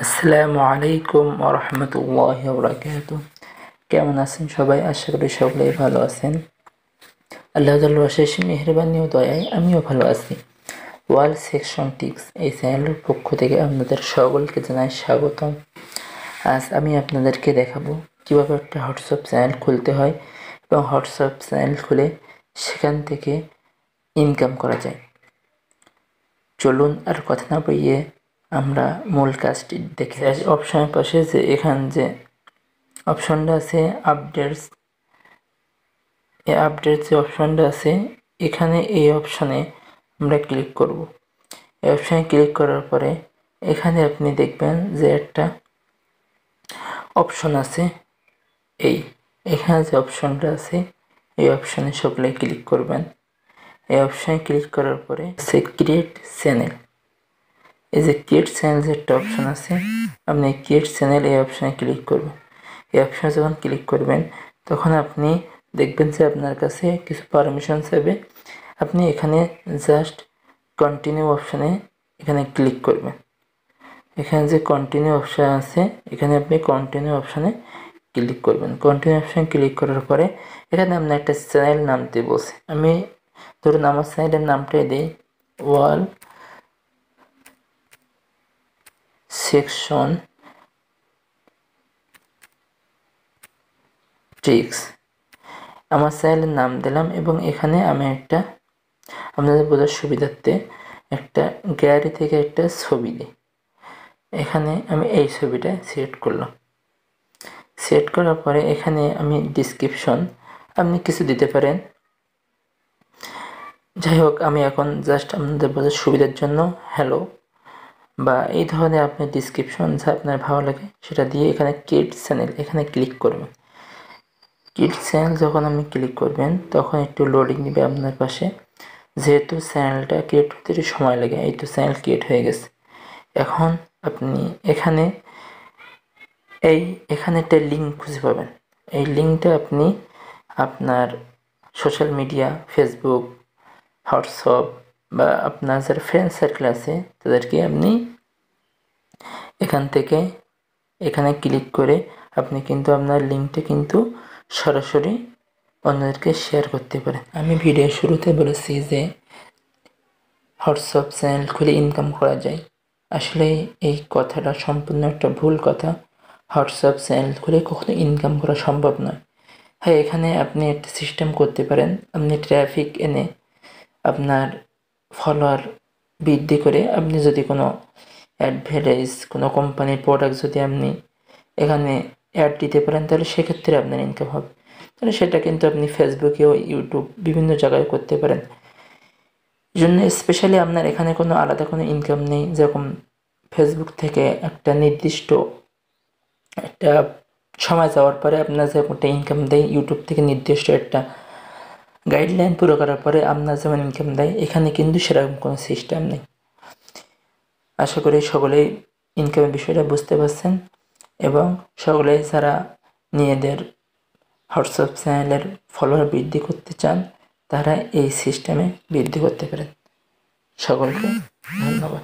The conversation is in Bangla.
আসসালামু আলাইকুম ওয়া রাহমাতুল্লাহি ওয়া বারাকাতুহু। কেমন আছেন সবাই? আশা করি সকলেই ভালো আছেন। আল্লাহ তাআলার অশেষ মেহেরবানি ও দয়ায় আমিও ভালো আছি। ওয়ার্ল্ড সেকশন টিপস এই চ্যানেলের পক্ষ থেকে আপনাদের সকলকে জানাই স্বাগতম। আজ আমি আপনাদেরকে দেখাবো কীভাবে একটা হোয়াটসঅ্যাপ চ্যানেল খুলতে হয় এবং হোয়াটসঅ্যাপ চ্যানেল খুলে সেখান থেকে ইনকাম করা যায়। চলুন আর কথা না বাড়িয়ে আমরা মূল কাজটি দেখে আসি। অপশনের পাশে যে অপশনটা আছে আপডেটস, এই আপডেট যে অপশনটা আছে এখানে এই অপশনে আমরা ক্লিক করব। এই অপশনে ক্লিক করার পরে এখানে আপনি দেখবেন যে একটা অপশন আছে, এখানে যে অপশনটা আছে এই অপশনে সকলে ক্লিক করবেন। এই অপশনে ক্লিক করার পরে সে ক্রিয়েট চ্যানেল, এই যে ক্রিয়েট চ্যানেল যে একটা অপশন আছে, আপনি ক্রিয়েট চ্যানেল এই অপশনে ক্লিক করবেন। এই অপশনে যখন ক্লিক করবেন তখন আপনি দেখবেন যে আপনার কাছে কিছু পারমিশন চাইবে। আপনি এখানে জাস্ট কন্টিনিউ অপশনে এখানে ক্লিক করবেন। এখানে যে কন্টিনিউ অপশন আছে এখানে আপনি কন্টিনিউ অপশনে ক্লিক করবেন। কন্টিনিউ অপশনে ক্লিক করার পরে এখানে আপনি একটা চ্যানেল নাম দিয়ে বলছে, আমি ধরুন আমার চ্যানেলের নামটাই দিই ওয়ার্ল্ড সেকশন ট্রিক্স, আমার চ্যানেলের নাম দিলাম এবং এখানে আমি একটা আপনাদের বোঝার সুবিধার্থে একটা গ্যালারি থেকে একটা ছবি দিই। এখানে আমি এই ছবিটা সিলেক্ট করলাম। সিলেক্ট করার পরে এখানে আমি ডিসক্রিপশন আপনি কিছু দিতে পারেন। যাই হোক, আমি এখন জাস্ট আপনাদের বোঝার সুবিধার জন্য হ্যালো বা এই ধরনের আপনি ডিসক্রিপশন যা আপনার ভালো লাগে সেটা দিয়ে এখানে ক্রিয়েট চ্যানেল এখানে ক্লিক করবেন। ক্রিয়েট চ্যানেল যখন আপনি ক্লিক করবেন তখন একটু লোডিং নেবে আপনার পাশে, যেহেতু চ্যানেলটা ক্রিয়েট হতে একটু সময় লাগে। এই তো চ্যানেল ক্রিয়েট হয়ে গেছে। এখন আপনি এখানে একটা লিঙ্ক খুঁজে পাবেন। এই লিঙ্কটা আপনি আপনার সোশ্যাল মিডিয়া, ফেসবুক, হোয়াটসঅ্যাপ বা আপনার যারা ফ্রেন্ড সার্কেল আছে তাদেরকে আপনি এখানে ক্লিক করে আপনি কিন্তু আপনার লিঙ্কটা কিন্তু সরাসরি অন্যদেরকে শেয়ার করতে পারেন। আমি ভিডিওর শুরুতে বলেছি যে হোয়াটসঅ্যাপ চ্যানেল খুলে ইনকাম করা যায়। আসলে এই কথাটা সম্পূর্ণ একটা ভুল কথা। হোয়াটসঅ্যাপ চ্যানেল খুলে কখনো ইনকাম করা সম্ভব নয়। হ্যাঁ, এখানে আপনি একটা সিস্টেম করতে পারেন, আপনি ট্রাফিক এনে আপনার ফলোয়ার বৃদ্ধি করে আপনি যদি কোনো অ্যাডভার্টাইজ, কোনো কোম্পানির প্রোডাক্ট যদি আপনি এখানে অ্যাড দিতে পারেন তাহলে সেক্ষেত্রে আপনার ইনকাম হবে। তাহলে সেটা কিন্তু আপনি ফেসবুকেও, ইউটিউব বিভিন্ন জায়গায় করতে পারেন। এই জন্য স্পেশালি আপনার এখানে কোনো আলাদা কোনো ইনকাম নেই। যেরকম ফেসবুক থেকে একটা নির্দিষ্ট একটা সময় যাওয়ার পরে আপনার যেরকম একটা ইনকাম দেয়, ইউটিউব থেকে নির্দিষ্ট একটা গাইডলাইন পুরো করার পরে আপনার যেমন ইনকাম দেয়, এখানে কিন্তু সেরকম কোনো সিস্টেম নেই। আশা করি সকলেই ইনকামের বিষয়টা বুঝতে পারছেন এবং সকলেই যারা নিজেদের হোয়াটসঅ্যাপ চ্যানেলের ফলোয়ার বৃদ্ধি করতে চান তারা এই সিস্টেমে বৃদ্ধি করতে পারেন। সকলকে ধন্যবাদ।